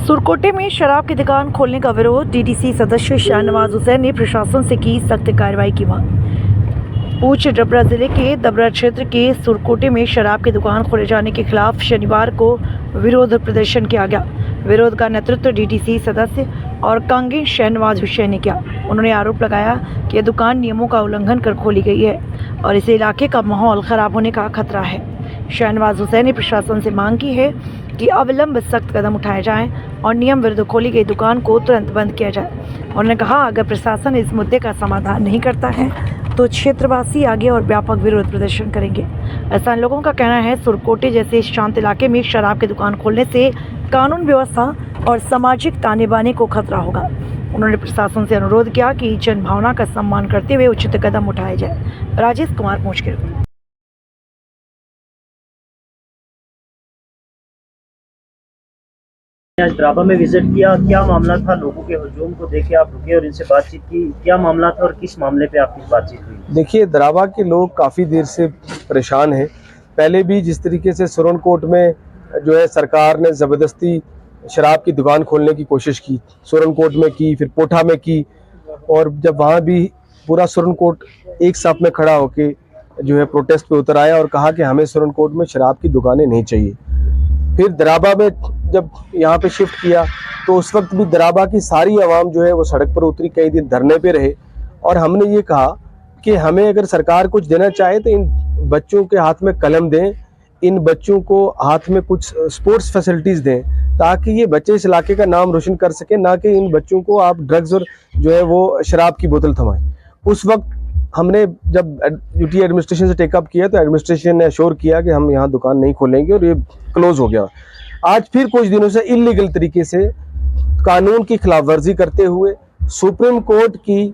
सुरकोटे में शराब की दुकान खोलने का विरोध। डीडीसी सदस्य शाहनवाज हुसैन ने प्रशासन से की सख्त कार्रवाई की मांग। पूंछ डबरा जिले के डबरा क्षेत्र के सुरकोटे में शराब की दुकान खोले जाने के खिलाफ शनिवार को विरोध प्रदर्शन किया गया। विरोध का नेतृत्व डीडीसी सदस्य और कांगी शाहनवाज हुसैन ने किया। उन्होंने आरोप लगाया कि यह दुकान नियमों का उल्लंघन कर खोली गई है और इस इलाके का माहौल खराब होने का खतरा है। शाहनवाज हुसैन ने प्रशासन से मांग की है कि अविलंब सख्त कदम उठाए जाएं और नियम विरुद्ध खोली गई दुकान को तुरंत बंद किया जाए। उन्होंने कहा, अगर प्रशासन इस मुद्दे का समाधान नहीं करता है तो क्षेत्रवासी आगे और व्यापक विरोध प्रदर्शन करेंगे। ऐसा लोगों का कहना है। सुरकोटे जैसे शांत इलाके में शराब की दुकान खोलने से कानून व्यवस्था और सामाजिक ताने बाने को खतरा होगा। उन्होंने प्रशासन से अनुरोध किया कि जन भावना का सम्मान करते हुए उचित कदम उठाए जाए। राजेश कुमार पूंछ के आज ड्राबा में विजिट किया, क्या मामला था? लोगों के हुजूम को देखे आप रुके और इनसे बातचीत की, क्या मामला था और किस मामले पे आपकी बातचीत हुई? देखिए, ड्राबा के लोग काफ़ी देर से परेशान हैं। पहले भी जिस तरीके से सुरनकोट में जो है सरकार ने ज़बरदस्ती शराब की दुकान खोलने की कोशिश की, सुरनकोट में की, फिर पोठा में की, और जब वहाँ भी पूरा सुरनकोट एक साथ में खड़ा होके जो है प्रोटेस्ट पे उतर आया और कहा कि हमें सुरनकोट में शराब की दुकानें नहीं चाहिए। फिर दराबा में जब यहाँ पे शिफ्ट किया तो उस वक्त भी दराबा की सारी आवाम जो है वो सड़क पर उतरी, कई दिन धरने पे रहे, और हमने ये कहा कि हमें अगर सरकार कुछ देना चाहे तो इन बच्चों के हाथ में कलम दें, इन बच्चों को हाथ में कुछ स्पोर्ट्स फैसिलिटीज़ दें ताकि ये बच्चे इस इलाके का नाम रोशन कर सकें, ना कि इन बच्चों को आप ड्रग्स और जो है वो शराब की बोतल थमाएं। उस वक्त हमने जब यूटी एडमिनिस्ट्रेशन से टेकअप किया तो एडमिनिस्ट्रेशन ने अश्योर किया कि हम यहाँ दुकान नहीं खोलेंगे और ये क्लोज हो गया। आज फिर कुछ दिनों से इलीगल तरीके से कानून की खिलाफ वर्जी करते हुए सुप्रीम कोर्ट की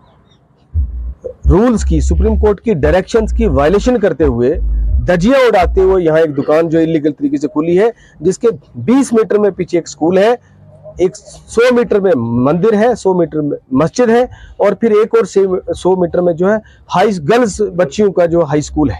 रूल्स की, सुप्रीम कोर्ट की डायरेक्शंस की वायलेशन करते हुए, धज्जियां उड़ाते हुए यहाँ एक दुकान जो इलीगल तरीके से खुली है, जिसके 20 मीटर में पीछे एक स्कूल है, एक 100 मीटर में मंदिर है, 100 मीटर में मस्जिद है, और फिर एक और 100 मीटर में जो है गर्ल्स बच्चियों का जो हाई स्कूल है,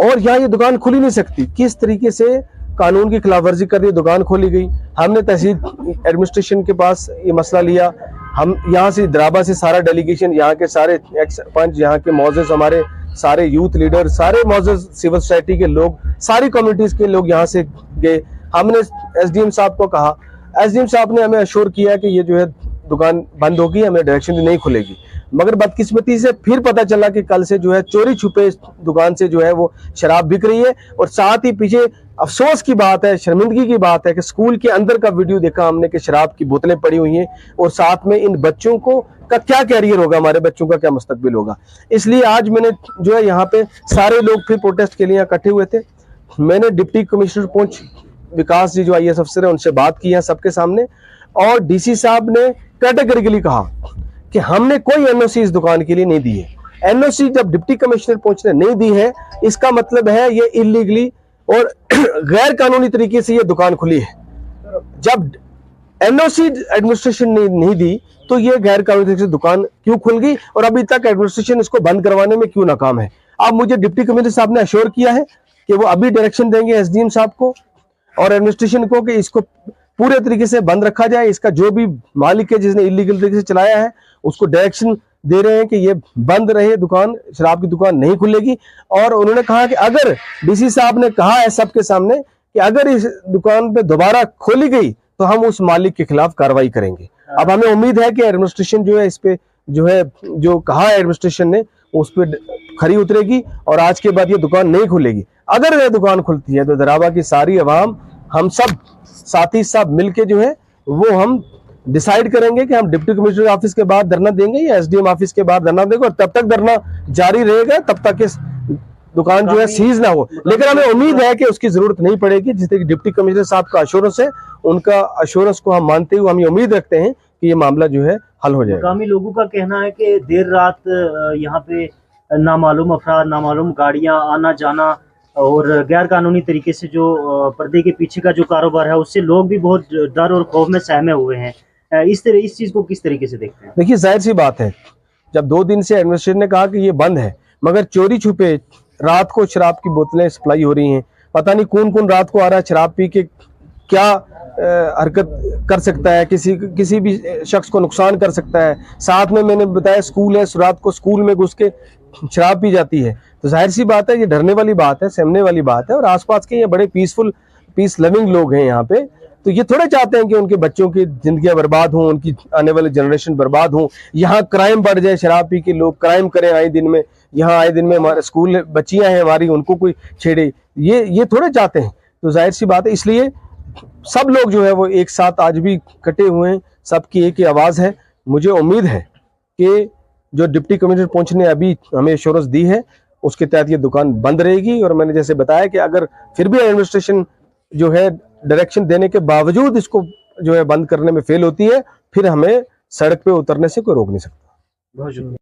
और यहाँ ये दुकान खुली नहीं सकती। किस तरीके से कानून की खिलाफवर्जी कर दी, दुकान खोली गई। हमने तहसील एडमिनिस्ट्रेशन के पास ये मसला लिया। हम यहाँ से दराबा से सारा डेलीगेशन, यहाँ के सारे एक्स सरपंच, यहाँ के मौजूद हमारे सारे यूथ लीडर, सारे मौजूद सिविल सोसाइटी के लोग, सारी कम्युनिटीज के लोग यहाँ से गए। हमने एसडीएम साहब को कहा, एसडीएम साहब ने हमें अश्योर किया कि ये जो है दुकान बंद होगी, हमें डायरेक्शन नहीं खुलेगी। मगर बदकिस्मती से फिर पता चला कि कल से जो है चोरी छुपे दुकान से जो है वो शराब बिक रही है। और साथ ही पीछे अफसोस की बात है, शर्मिंदगी की बात है कि स्कूल के अंदर का वीडियो देखा हमने कि शराब की बोतलें पड़ी हुई हैं, और साथ में इन बच्चों को का क्या कैरियर होगा, हमारे बच्चों का क्या मुस्तकबिल होगा। इसलिए आज मैंने जो है यहाँ पे सारे लोग फिर प्रोटेस्ट के लिए इकट्ठे हुए थे। मैंने डिप्टी कमिश्नर पूंछ विकास जी जो IAS अफसर है उनसे बात की है सबके सामने, और डीसी साहब ने कैटेगरिकली कहा कि हमने कोई एनओसी इस दुकान के लिए नहीं दी है। एनओसी जब डिप्टी कमिश्नर पूंछ ने नहीं दी है, इसका मतलब है ये इलीगली और गैर कानूनी तरीके से ये दुकान खुली है। जब एनओसी एडमिनिस्ट्रेशन ने नहीं दी तो ये गैर कानूनी तरीके से दुकान क्यों खुल गई, और अभी तक एडमिनिस्ट्रेशन इसको बंद करवाने में क्यों नाकाम है। अब मुझे डिप्टी कमिश्नर साहब ने अश्योर किया है कि वो अभी डायरेक्शन देंगे एसडीएम साहब को और एडमिनिस्ट्रेशन को कि इसको पूरे तरीके से बंद रखा जाए। इसका जो भी मालिक है जिसने इलीगल तरीके से चलाया है उसको डायरेक्शन दे रहे हैं कि ये बंद रहे दुकान, शराब की दुकान नहीं खुलेगी। और उन्होंने कहा कि अगर डीसी साहब ने कहा है सबके सामने कि अगर इस दुकान पे दोबारा खोली गई तो हम उस मालिक के खिलाफ कार्रवाई करेंगे। अब हमें उम्मीद है कि एडमिनिस्ट्रेशन जो है इस पे जो है जो कहा है एडमिनिस्ट्रेशन ने उस पर खरी उतरेगी और आज के बाद ये दुकान नहीं खुलेगी। अगर ये दुकान खुलती है तो दराबा की सारी अवाम, हम सब साथी साहब मिलके जो है वो हम डिसाइड करेंगे कि हम डिप्टी कमिश्नर ऑफिस के बाद धरना देंगे या एसडीएम ऑफिस के बाद धरना देंगे, और तब तक धरना जारी रहेगा तब तक इस दुकान जो है सीज ना हो। लेकिन हमें उम्मीद है कि उसकी जरूरत नहीं पड़ेगी। जिस तरह डिप्टी कमिश्नर साहब का अश्योरेंस है, उनका अश्योरेंस को हम मानते हुए हम ये उम्मीद रखते हैं कि ये मामला जो है हल हो जाएगा। मकामी लोगों का कहना है कि देर रात यहाँ पे नामालूम अफराद, नामालूम गाड़ियां आना जाना और गैर कानूनी तरीके से जो पर्दे के पीछे का जो कारोबार है उससे लोग भी बहुत डर और खौफ में सहमे हुए हैं। इस चीज को किस तरीके से देखते हैं? देखिए, जाहिर सी बात है, जब 2 दिन से एडमिनिस्ट्रेशन ने कहा कि ये बंद है, मगर चोरी छुपे रात को शराब की बोतलें सप्लाई हो रही हैं। पता नहीं कौन कौन रात को आ रहा है शराब पी के, क्या हरकत कर सकता है, किसी भी शख्स को नुकसान कर सकता है। साथ में मैंने बताया स्कूल है, रात को स्कूल में घुस के शराब पी जाती है, तो जाहिर सी बात है ये डरने वाली बात है, सहमने वाली बात है। और आसपास के ये बड़े पीस लविंग लोग हैं यहाँ पे, तो ये थोड़े चाहते हैं कि उनके बच्चों की जिंदगियां बर्बाद हों, उनकी आने वाली जनरेशन बर्बाद हो, यहाँ क्राइम बढ़ जाए, शराब पी के लोग क्राइम करें आए दिन में, यहाँ आए दिन में हमारे स्कूल बच्चियां हैं हमारी, उनको कोई छेड़े, ये थोड़े चाहते हैं। तो जाहिर सी बात है, इसलिए सब लोग जो है वो एक साथ आज भी कटे हुए हैं, सबकी एक ही आवाज़ है। मुझे उम्मीद है कि जो डिप्टी कमिश्नर पहुंच ने अभी हमें एश्योरेंस दी है, उसके तहत ये दुकान बंद रहेगी। और मैंने जैसे बताया कि अगर फिर भी एडमिनिस्ट्रेशन जो है डायरेक्शन देने के बावजूद इसको जो है बंद करने में फेल होती है, फिर हमें सड़क पे उतरने से कोई रोक नहीं सकता। बहुत शुक्रिया।